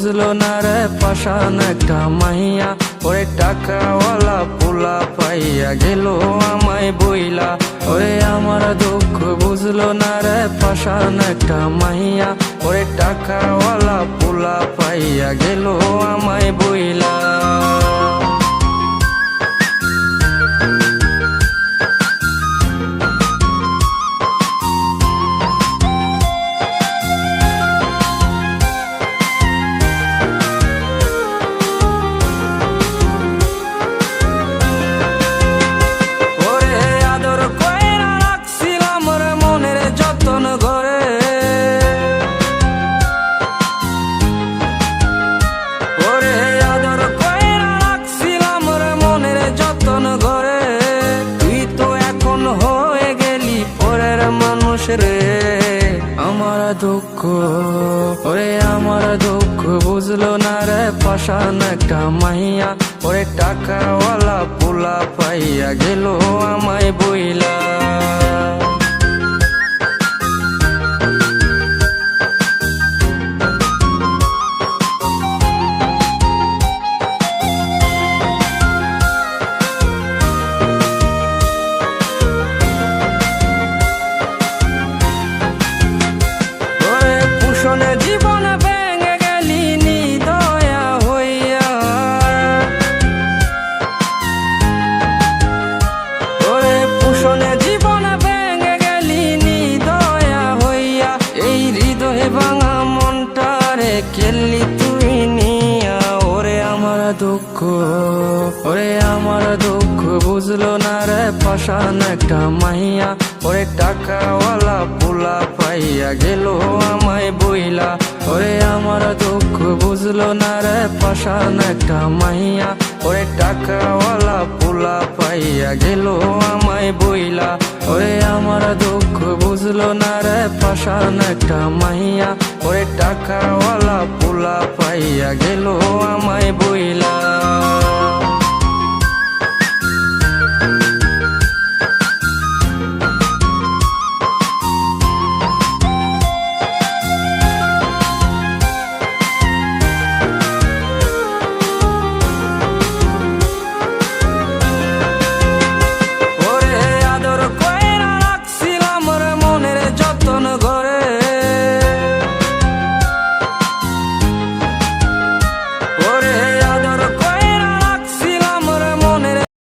বুঝলো না রে পাশান একটা মাইয়া, ওরে টাকাওয়ালা পোলা পাইয়া গেল আমায় বইলা। ওরে আমার দুঃখ বুঝলো না রে পাশান একটা মাইয়া, ওরে টাকাওয়ালা পোলা পাইয়া গেল আমায় বইলা। রে আমার দুঃখ, ওরে আমার দুঃখ বুঝলো না রে পাশান একটা মাইয়া, ওরে টাকাওয়ালা পোলা পাইয়া গেল আমায় বইলা। জীবন ভেঙে গেলি নিদয়া হইয়া, ওরে পুষণে জীবন ভেঙে গেলি নিদয়া হইয়া। এই হৃদয়ে ভাঙা মনটারে খেললি তুই নিয়া। ওরে আমার দুঃখ, ওরে আমার দুঃখ বুঝলো না রে পাশান একটা মাইয়া, ওরে টাকাওয়ালা পোলা পাইয়া গেল আমায় বইলা। ওরে আমার দুঃখ বুঝলো না রে পাশান একটা মাইয়া, ওরে টাকাওয়ালা পোলা পাইয়া গেল আমায় বইলা। ওরে আমার দুঃখ বুঝলো না রে পাশান একটা মাইয়া, ওরে টাকাওয়ালা পোলা পাইয়া গেল আমায়